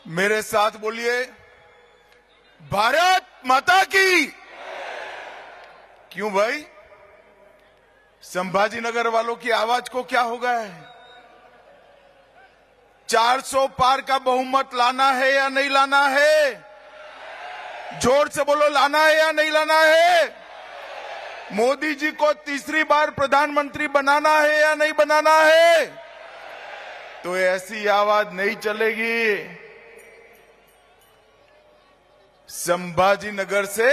मेरे साथ बोलिए, भारत माता की। क्यों भाई, संभाजी नगर वालों की आवाज को क्या हो गया है? 400 पार का बहुमत लाना है या नहीं लाना है? जोर से बोलो, लाना है या नहीं लाना है? मोदी जी को तीसरी बार प्रधानमंत्री बनाना है या नहीं बनाना है? तो ऐसी आवाज नहीं चलेगी। संभाजी नगर से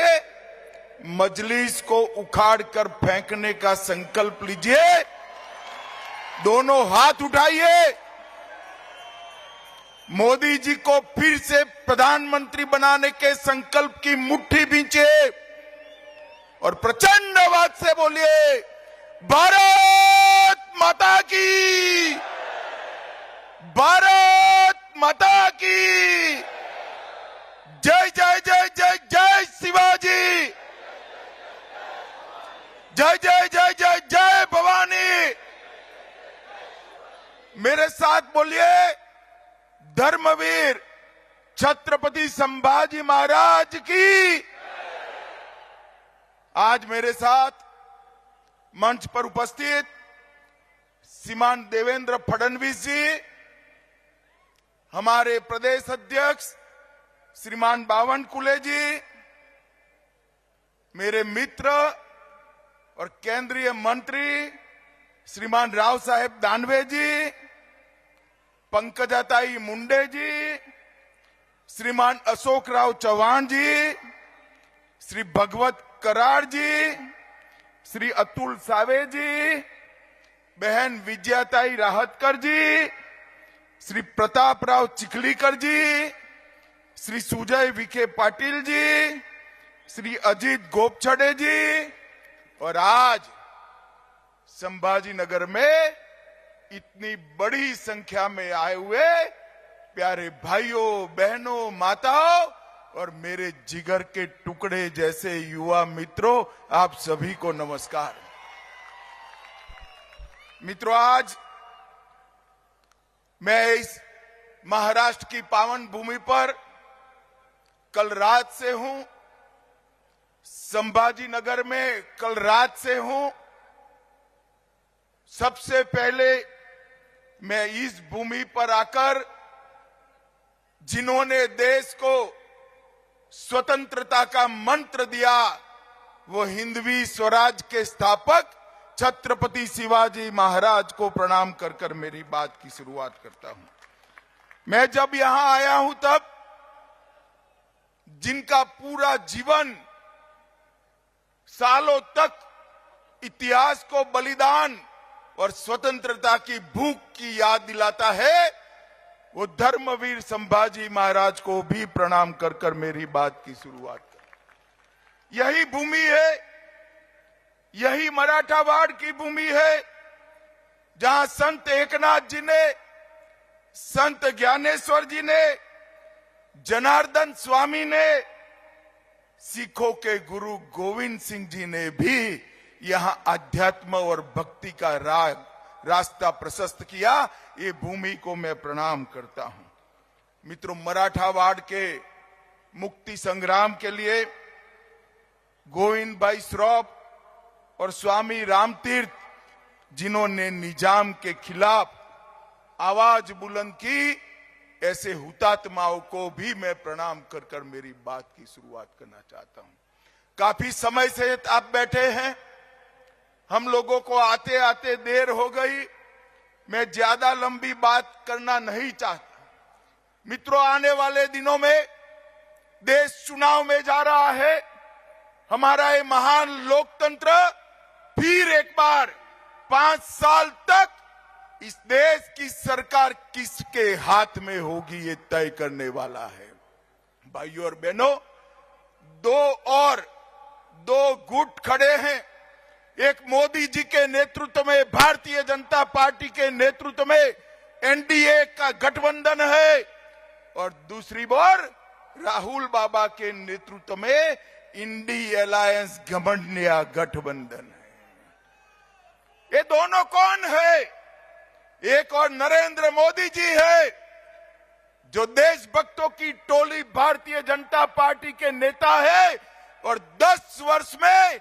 मजलिस को उखाड़ कर फेंकने का संकल्प लीजिए। दोनों हाथ उठाइए। मोदी जी को फिर से प्रधानमंत्री बनाने के संकल्प की मुट्ठी भींचिए और प्रचंड आवाज से बोलिए, भारत माता की, भारत माता की। जय जय जय जय जय शिवाजी, जय जय जय जय जय भवानी। मेरे साथ बोलिए, धर्मवीर छत्रपति संभाजी महाराज की। आज मेरे साथ मंच पर उपस्थित श्रीमान देवेंद्र फडणवीस जी, हमारे प्रदेश अध्यक्ष श्रीमान बावनकुले जी, मेरे मित्र और केंद्रीय मंत्री श्रीमान राव साहेब दानवे जी, पंकजाताई मुंडे जी, श्रीमान अशोक राव चौहान जी, श्री भगवत कराड़ जी, श्री अतुल सावे जी, बहन विजयाताई राहतकर जी, श्री प्रताप राव चिखलीकर जी, श्री सुजय विखे पाटिल जी, श्री अजीत गोपछड़े जी, और आज संभाजी नगर में इतनी बड़ी संख्या में आए हुए प्यारे भाइयों बहनों माताओं और मेरे जिगर के टुकड़े जैसे युवा मित्रों, आप सभी को नमस्कार। मित्रों, आज मैं इस महाराष्ट्र की पावन भूमि पर कल रात से हूं, संभाजी नगर में कल रात से हूं। सबसे पहले मैं इस भूमि पर आकर जिन्होंने देश को स्वतंत्रता का मंत्र दिया, वो हिंदवी स्वराज के स्थापक छत्रपति शिवाजी महाराज को प्रणाम कर कर मेरी बात की शुरुआत करता हूं। मैं जब यहां आया हूं तब जिनका पूरा जीवन सालों तक इतिहास को बलिदान और स्वतंत्रता की भूख की याद दिलाता है, वो धर्मवीर संभाजी महाराज को भी प्रणाम कर कर मेरी बात की शुरुआत कर। यही भूमि है, यही मराठावाड़ की भूमि है, जहां संत एकनाथ जी ने, संत ज्ञानेश्वर जी ने, जनार्दन स्वामी ने, सिखों के गुरु गोविंद सिंह जी ने भी यहां अध्यात्म और भक्ति का रास्ता प्रशस्त किया। ये भूमि को मैं प्रणाम करता हूं। मित्रों, मराठावाड़ के मुक्ति संग्राम के लिए गोविंद भाई श्रॉफ और स्वामी रामतीर्थ, जिन्होंने निजाम के खिलाफ आवाज बुलंद की, ऐसे हुतात्माओं को भी मैं प्रणाम कर कर मेरी बात की शुरुआत करना चाहता हूं। काफी समय से आप बैठे हैं, हम लोगों को आते आते देर हो गई, मैं ज्यादा लंबी बात करना नहीं चाहता। मित्रों, आने वाले दिनों में देश चुनाव में जा रहा है। हमारा ये महान लोकतंत्र फिर एक बार 5 साल तक इस देश की सरकार किसके हाथ में होगी, ये तय करने वाला है। भाइयों और बहनों, दो गुट खड़े हैं। एक मोदी जी के नेतृत्व में, भारतीय जनता पार्टी के नेतृत्व में एनडीए का गठबंधन है, और दूसरी ओर राहुल बाबा के नेतृत्व में इंडी अलायंस घमंडिया गठबंधन है। ये दोनों कौन है? एक और नरेंद्र मोदी जी है, जो देशभक्तों की टोली भारतीय जनता पार्टी के नेता है और 10 वर्ष में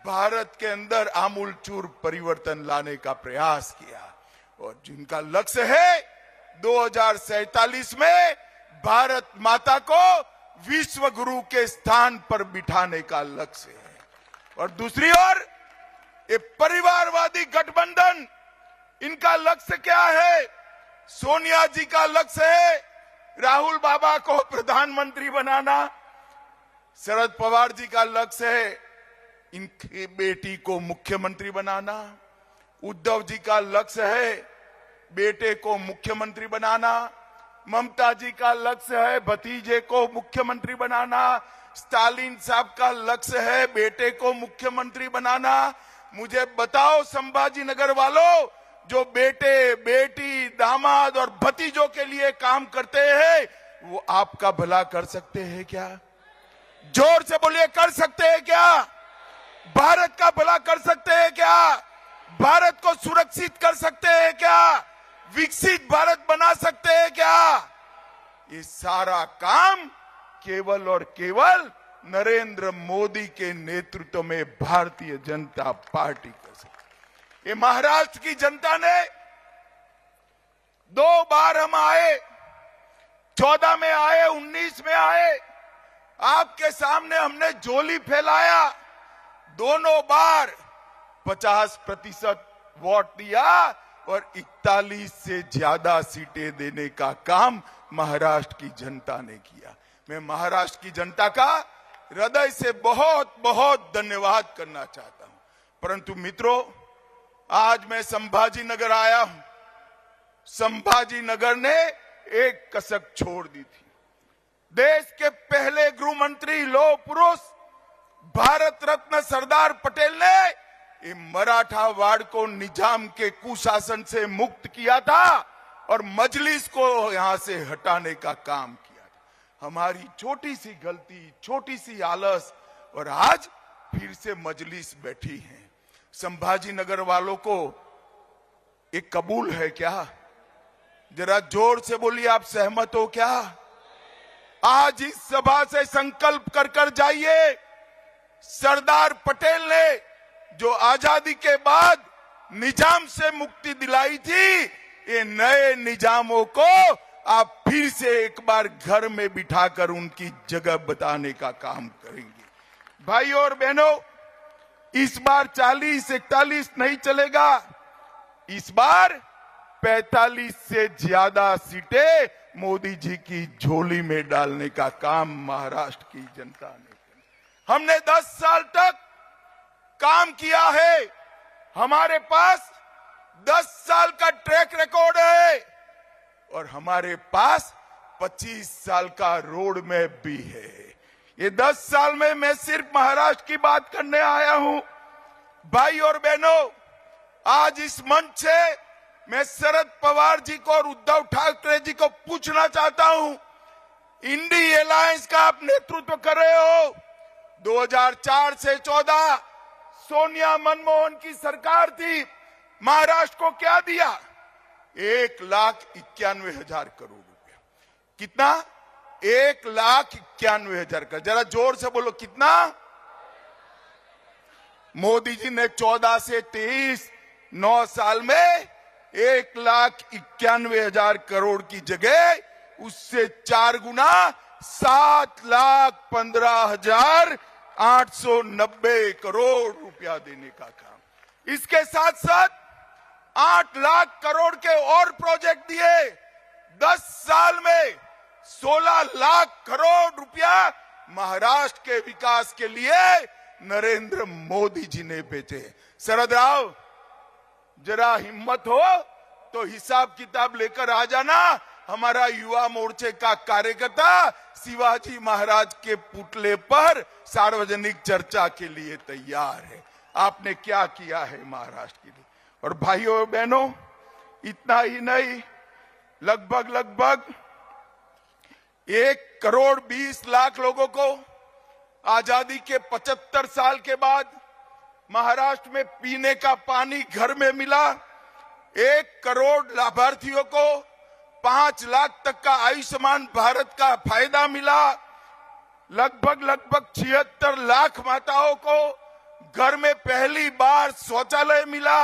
भारत के अंदर आमूलचूल परिवर्तन लाने का प्रयास किया और जिनका लक्ष्य है 2047 में भारत माता को विश्व गुरु के स्थान पर बिठाने का लक्ष्य है। और दूसरी ओर ये परिवारवादी गठबंधन, इनका लक्ष्य क्या है? सोनिया जी का लक्ष्य है राहुल बाबा को प्रधानमंत्री बनाना, शरद पवार जी का लक्ष्य है इनकी बेटी को मुख्यमंत्री बनाना, उद्धव जी का लक्ष्य है बेटे को मुख्यमंत्री बनाना, ममता जी का लक्ष्य है भतीजे को मुख्यमंत्री बनाना, स्टालिन साहब का लक्ष्य है बेटे को मुख्यमंत्री बनाना। मुझे बताओ संभाजी नगर वालों, जो बेटे, बेटी, दामाद और भतीजों के लिए काम करते हैं, वो आपका भला कर सकते हैं क्या? जोर से बोलिए, कर सकते हैं क्या? भारत का भला कर सकते हैं क्या? भारत को सुरक्षित कर सकते हैं क्या? विकसित भारत बना सकते हैं क्या? ये सारा काम केवल और केवल नरेंद्र मोदी के नेतृत्व में भारतीय जनता पार्टी कर सकती है। ये महाराष्ट्र की जनता ने 2 बार हम आए, 14 में आए, 19 में आए, आपके सामने हमने झोली फैलाया, दोनों बार 50% वोट दिया और 41 से ज्यादा सीटें देने का काम महाराष्ट्र की जनता ने किया। मैं महाराष्ट्र की जनता का हृदय से बहुत बहुत धन्यवाद करना चाहता हूं। परंतु मित्रों, आज मैं संभाजी नगर आया हूं। संभाजी नगर ने एक कसक छोड़ दी थी। देश के पहले गृह मंत्री, लौह पुरुष, भारत रत्न सरदार पटेल ने ये मराठा वाड़ को निजाम के कुशासन से मुक्त किया था और मजलिस को यहां से हटाने का काम किया था। हमारी छोटी सी गलती, छोटी सी आलस, और आज फिर से मजलिस बैठी है। संभाजी नगर वालों को ये कबूल है क्या? जरा जोर से बोलिए, आप सहमत हो क्या? आज इस सभा से संकल्प कर जाइए, सरदार पटेल ने जो आजादी के बाद निजाम से मुक्ति दिलाई थी, ये नए निजामों को आप फिर से एक बार घर में बिठाकर उनकी जगह बताने का काम करेंगे। भाइयों और बहनों, इस बार 40-41 नहीं चलेगा, इस बार 45 से ज्यादा सीटें मोदी जी की झोली में डालने का काम महाराष्ट्र की जनता ने किया। हमने 10 साल तक काम किया है, हमारे पास 10 साल का ट्रैक रिकॉर्ड है और हमारे पास 25 साल का रोड मैप भी है। ये 10 साल में मैं सिर्फ महाराष्ट्र की बात करने आया हूं। भाई और बहनों, आज इस मंच से मैं शरद पवार जी को और उद्धव ठाकरे जी को पूछना चाहता हूं, इंडी अलायंस का आप नेतृत्व कर रहे हो। 2004 से 14 सोनिया मनमोहन की सरकार थी, महाराष्ट्र को क्या दिया? 1,91,000 करोड़ रुपया। कितना? 1,91,000 का। जरा जोर से बोलो, कितना? मोदी जी ने 14 से 23 9 साल में 1,91,000 करोड़ की जगह उससे 4 गुना 7,15,890 करोड़ रुपया देने का काम। इसके साथ साथ 8 लाख करोड़ के और प्रोजेक्ट दिए। 10 साल में 16 लाख करोड़ रुपया महाराष्ट्र के विकास के लिए नरेंद्र मोदी जी ने भेजे। शरद राव, जरा हिम्मत हो तो हिसाब किताब लेकर आ जाना। हमारा युवा मोर्चे का कार्यकर्ता शिवाजी महाराज के पुतले पर सार्वजनिक चर्चा के लिए तैयार है। आपने क्या किया है महाराष्ट्र के लिए? और भाइयों और बहनों, इतना ही नहीं, लगभग 1,20,00,000 लोगों को आजादी के 75 साल के बाद महाराष्ट्र में पीने का पानी घर में मिला। 1 करोड़ लाभार्थियों को 5 लाख तक का आयुष्मान भारत का फायदा मिला। लगभग 76 लाख माताओं को घर में पहली बार शौचालय मिला।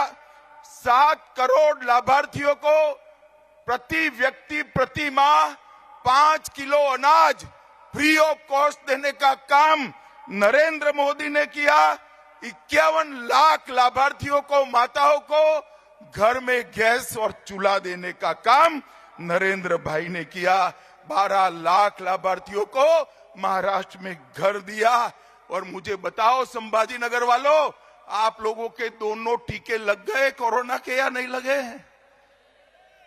7 करोड़ लाभार्थियों को प्रति व्यक्ति प्रति माह 5 किलो अनाज फ्री ऑफ कॉस्ट देने का काम नरेंद्र मोदी ने किया। 51 लाख लाभार्थियों को, माताओं को घर में गैस और चूल्हा देने का काम नरेंद्र भाई ने किया। 12 लाख लाभार्थियों को महाराष्ट्र में घर दिया। और मुझे बताओ संभाजी नगर वालों, आप लोगों के दोनों टीके लग गए कोरोना के या नहीं लगे?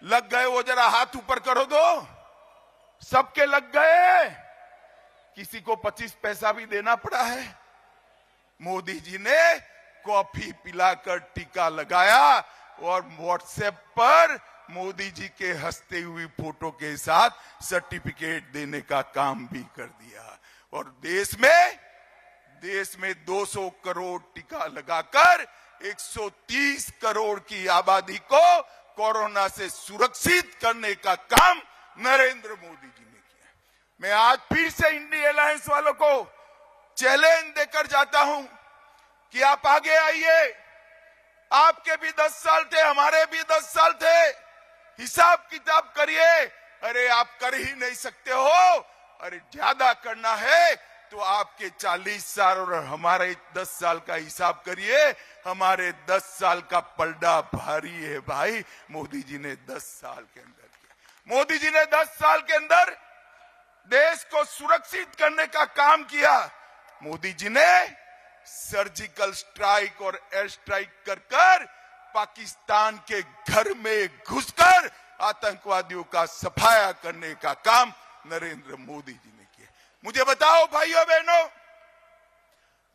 लग गए? वो जरा हाथ ऊपर करो दो। सबके लग गए? किसी को 25 पैसा भी देना पड़ा है? मोदी जी ने कॉफी पिलाकर टीका लगाया और व्हाट्सएप पर मोदी जी के हंसते हुई फोटो के साथ सर्टिफिकेट देने का काम भी कर दिया। और देश में 200 करोड़ टीका लगाकर 130 करोड़ की आबादी को कोरोना से सुरक्षित करने का काम नरेंद्र मोदी जी ने किया। मैं आज फिर से इंडिया अलायंस वालों को चैलेंज देकर जाता हूं कि आप आगे आइए। आपके भी 10 साल थे, हमारे भी 10 साल थे। हिसाब किताब करिए। अरे आप कर ही नहीं सकते हो, अरे ज्यादा करना है तो आपके 40 साल और हमारे 10 साल का हिसाब करिए। हमारे 10 साल का पलड़ा भारी है भाई। मोदी जी ने 10 साल के अंदर किया। मोदी जी ने 10 साल के अंदर देश को सुरक्षित करने का काम किया। मोदी जी ने सर्जिकल स्ट्राइक और एयर स्ट्राइक कर पाकिस्तान के घर में घुसकर आतंकवादियों का सफाया करने का काम नरेंद्र मोदी जी ने किया। मुझे बताओ भाइयों बहनों,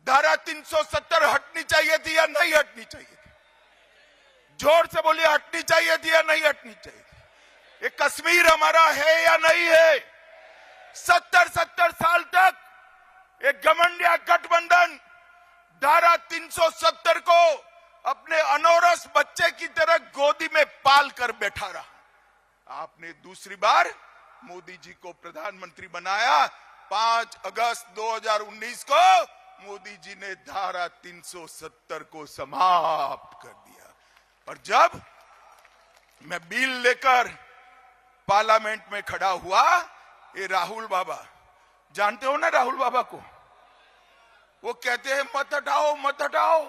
धारा 370 हटनी चाहिए थी या नहीं हटनी चाहिए थी? जोर से बोलिए, हटनी चाहिए थी या नहीं हटनी चाहिए थी? ये कश्मीर हमारा है या नहीं है? 70 साल तक एक घमंडिया गठबंधन धारा 370 को अपने अनौरस बच्चे की तरह गोदी में पाल कर बैठा रहा। आपने दूसरी बार मोदी जी को प्रधानमंत्री बनाया। 5 अगस्त 2019 को मोदी जी ने धारा 370 को समाप्त कर दिया। और जब मैं बिल लेकर पार्लियामेंट में खड़ा हुआ, ये राहुल बाबा, जानते हो ना राहुल बाबा को, वो कहते हैं मत हटाओ मत हटाओ।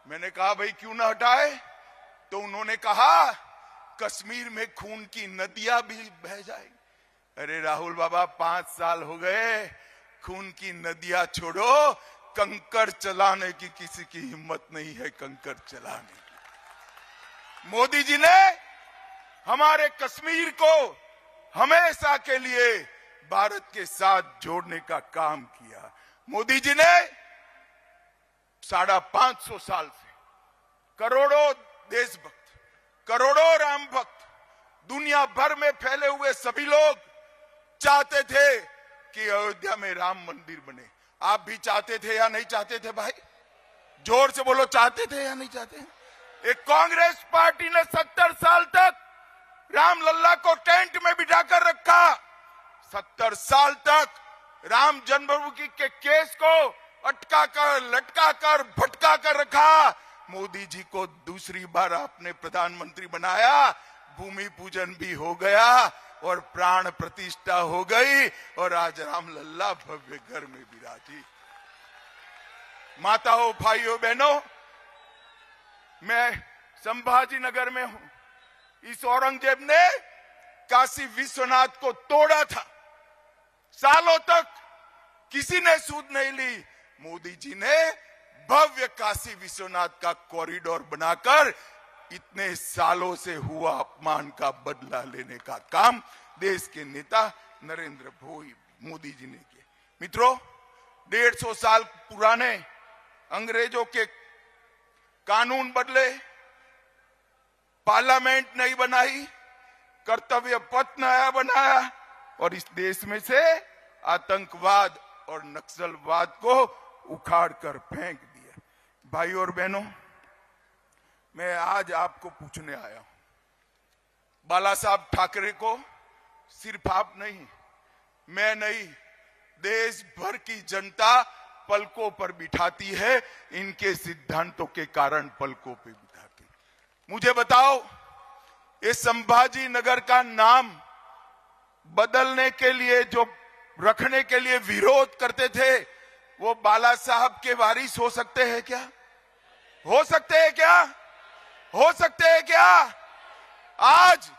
मैंने कहा भाई क्यों ना हटाए? तो उन्होंने कहा कश्मीर में खून की नदियां भी बह जाएगी। अरे राहुल बाबा, 5 साल हो गए, खून की नदियां छोड़ो, कंकड़ चलाने की किसी की हिम्मत नहीं है। कंकड़ चलाने की मोदी जी ने हमारे कश्मीर को हमेशा के लिए भारत के साथ जोड़ने का काम किया। मोदी जी ने 550 साल से करोड़ों देशभक्त, करोड़ों राम भक्त, दुनिया भर में फैले हुए सभी लोग चाहते थे कि अयोध्या में राम मंदिर बने। आप भी चाहते थे या नहीं चाहते थे भाई? जोर से बोलो, चाहते थे या नहीं चाहते? एक कांग्रेस पार्टी ने 70 साल तक राम लल्ला को टेंट में बिठाकर रखा। 70 साल तक राम जन्मभूमि के केस को अटका कर, लटका कर, भटका कर रखा। मोदी जी को दूसरी बार आपने प्रधानमंत्री बनाया। भूमि पूजन भी हो गया और प्राण प्रतिष्ठा हो गई और आज राम लल्ला भव्य घर में विराजी। माताओं, भाइयों, बहनों, मैं संभाजी नगर में हूं। इस औरंगजेब ने काशी विश्वनाथ को तोड़ा था। सालों तक किसी ने सूद नहीं ली। मोदी जी ने भव्य काशी विश्वनाथ का कॉरिडोर बनाकर इतने सालों से हुआ अपमान का बदला लेने का काम देश के नेता नरेंद्र भाई मोदी जी ने किया। मित्रों, 150 साल पुराने अंग्रेजों के कानून बदले, पार्लियामेंट नहीं बनाई, कर्तव्य पथ नया बनाया और इस देश में से आतंकवाद और नक्सलवाद को उखाड़ कर फेंक दिया। भाइयों और बहनों, मैं आज आपको पूछने आया हूं, बाला साहब ठाकरे को सिर्फ आप नहीं, मैं नहीं, देश भर की जनता पलकों पर बिठाती है, इनके सिद्धांतों के कारण पलकों पे बिठाती। मुझे बताओ, ये संभाजी नगर का नाम बदलने के लिए, जो रखने के लिए विरोध करते थे, वो बाला साहब के वारिस हो सकते हैं क्या? हो सकते हैं क्या? हो सकते हैं क्या? आज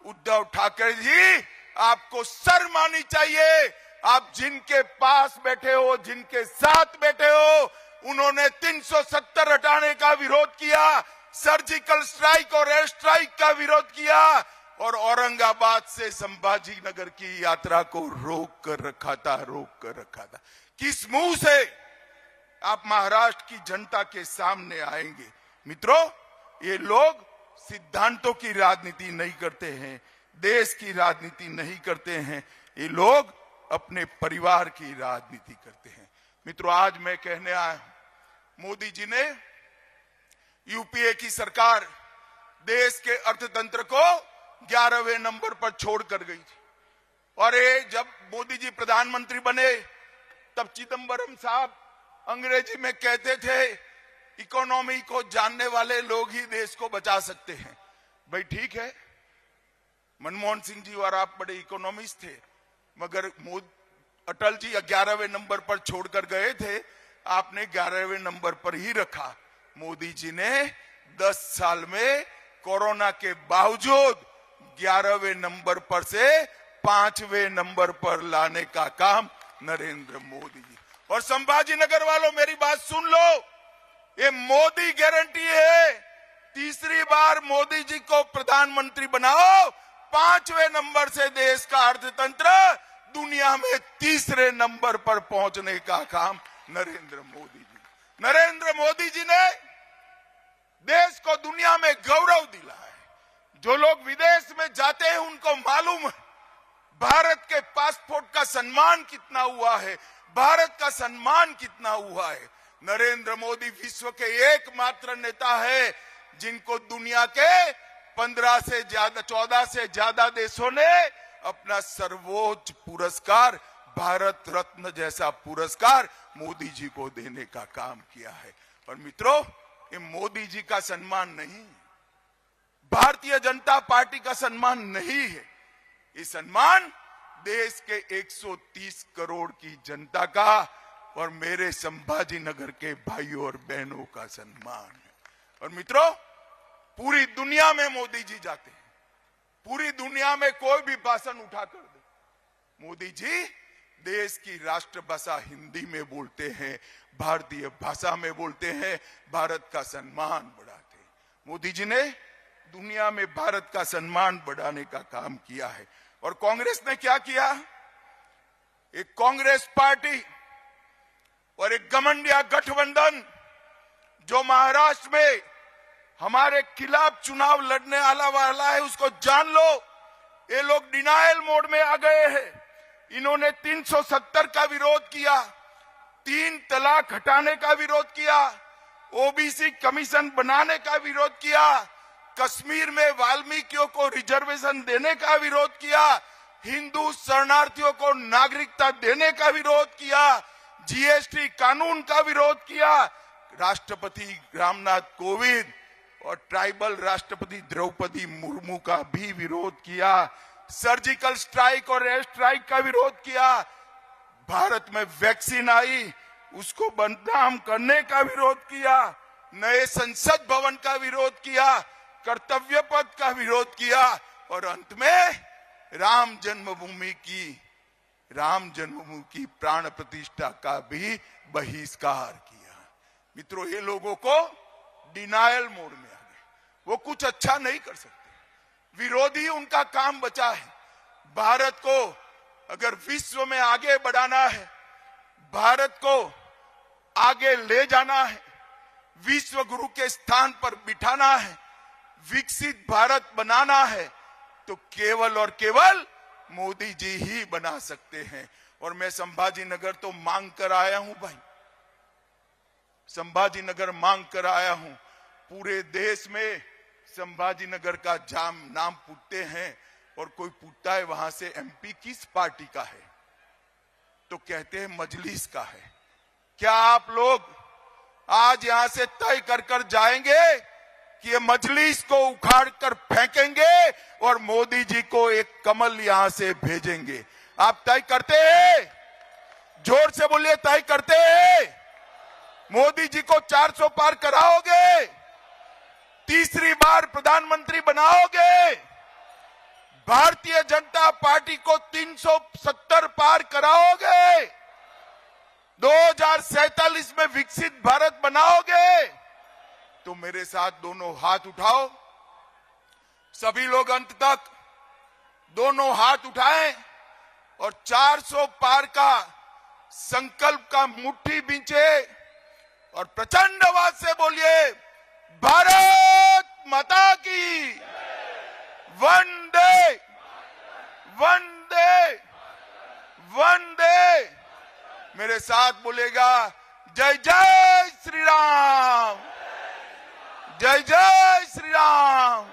उद्धव ठाकरे जी, आपको शर्म आनी चाहिए। आप जिनके पास बैठे हो, जिनके साथ बैठे हो, उन्होंने 370 हटाने का विरोध किया, सर्जिकल स्ट्राइक और एयर स्ट्राइक का विरोध किया, और औरंगाबाद से संभाजी नगर की यात्रा को रोक कर रखा था। किस मुंह से आप महाराष्ट्र की जनता के सामने आएंगे? मित्रों, ये लोग सिद्धांतों की राजनीति नहीं करते हैं, देश की राजनीति नहीं करते हैं, ये लोग अपने परिवार की राजनीति करते हैं। मित्रों, आज मैं कहने आया हूं, मोदी जी ने, यूपीए की सरकार देश के अर्थतंत्र को 11वें नंबर पर छोड़कर गई थी। और ये जब मोदी जी प्रधानमंत्री बने, तब चिदंबरम साहब अंग्रेजी में कहते थे, इकोनॉमी को जानने वाले लोग ही देश को बचा सकते हैं। भाई ठीक है, मनमोहन सिंह जी और आप बड़े इकोनॉमिस्ट थे, मगर अटल जी 11वें नंबर पर छोड़कर गए थे, आपने 11वें नंबर पर ही रखा। मोदी जी ने 10 साल में कोरोना के बावजूद 11वें नंबर पर से 5वें नंबर पर लाने का काम नरेंद्र मोदी जी। और संभाजी नगर वालों, मेरी बात सुन लो, ये मोदी गारंटी है, तीसरी बार मोदी जी को प्रधानमंत्री बनाओ, 5वें नंबर से देश का अर्थतंत्र दुनिया में तीसरे नंबर पर पहुंचने का काम नरेंद्र मोदी जी। नरेंद्र मोदी जी ने देश को दुनिया में गौरव दिला है। जो लोग विदेश में जाते हैं उनको मालूम है भारत के पासपोर्ट का सम्मान कितना हुआ है, भारत का सम्मान कितना हुआ है। नरेंद्र मोदी विश्व के एकमात्र नेता है जिनको दुनिया के 14 से ज्यादा देशों ने अपना सर्वोच्च पुरस्कार, भारत रत्न जैसा पुरस्कार मोदी जी को देने का काम किया है। और मित्रों, ये मोदी जी का सम्मान नहीं, भारतीय जनता पार्टी का सम्मान नहीं है, ये सम्मान देश के 130 करोड़ की जनता का और मेरे संभाजी नगर के भाइयों और बहनों का सम्मान है। और मित्रों, पूरी दुनिया में मोदी जी जाते हैं, पूरी दुनिया में कोई भी भाषण उठा कर दे, मोदी जी देश की राष्ट्रभाषा हिंदी में बोलते हैं, भारतीय भाषा में बोलते हैं, भारत का सम्मान बढ़ाते हैं। मोदी जी ने दुनिया में भारत का सम्मान बढ़ाने का काम किया है। और कांग्रेस ने क्या किया? एक कांग्रेस पार्टी और एक घमंडिया गठबंधन जो महाराष्ट्र में हमारे खिलाफ चुनाव लड़ने वाला है, उसको जान लो, ये लोग डिनायल मोड में आ गए हैं। इन्होंने 370 का विरोध किया, 3 तलाक हटाने का विरोध किया, ओबीसी कमीशन बनाने का विरोध किया, कश्मीर में वाल्मीकियों को रिजर्वेशन देने का विरोध किया, हिंदू शरणार्थियों को नागरिकता देने का विरोध किया, जीएसटी कानून का विरोध किया, राष्ट्रपति रामनाथ कोविंद और ट्राइबल राष्ट्रपति द्रौपदी मुर्मू का भी विरोध किया, सर्जिकल स्ट्राइक और एयर स्ट्राइक का विरोध किया, भारत में वैक्सीन आई उसको बदनाम करने का विरोध किया, नए संसद भवन का विरोध किया, कर्तव्य पथ का विरोध किया, और अंत में राम जन्मभूमि की प्राण प्रतिष्ठा का भी बहिष्कार किया। मित्रों, ये लोगों को डिनायल मोड में आ गए, वो कुछ अच्छा नहीं कर सकते, विरोधी उनका काम बचा है। भारत को अगर विश्व में आगे बढ़ाना है, भारत को आगे ले जाना है, विश्व गुरु के स्थान पर बिठाना है, विकसित भारत बनाना है, तो केवल और केवल मोदी जी ही बना सकते हैं। और मैं संभाजी नगर तो मांग कर आया हूं भाई, संभाजी नगर मांग कर आया हूं, पूरे देश में संभाजीनगर का जाम नाम पूछते हैं और कोई पूछता है वहां से एमपी किस पार्टी का है, तो कहते हैं मजलिस का है। क्या आप लोग आज यहां से तय कर जाएंगे कि ये मजलिस को उखाड़ कर फेंकेंगे और मोदी जी को एक कमल यहां से भेजेंगे? आप तय करते हैं? जोर से बोलिए, तय करते हैं? मोदी जी को 400 पार कराओगे? तीसरी बार प्रधानमंत्री बनाओगे? भारतीय जनता पार्टी को 370 पार कराओगे? 2047 में विकसित भारत बनाओगे? तो मेरे साथ दोनों हाथ उठाओ। सभी लोग अंत तक दोनों हाथ उठाएं और 400 पार का संकल्प का मुट्ठी बींचे और प्रचंड आवाज से बोलिए, भारत माता की, वंदे वंदे वंदे। मेरे साथ बोलेगा, जय जय श्री राम, जय जय श्री राम।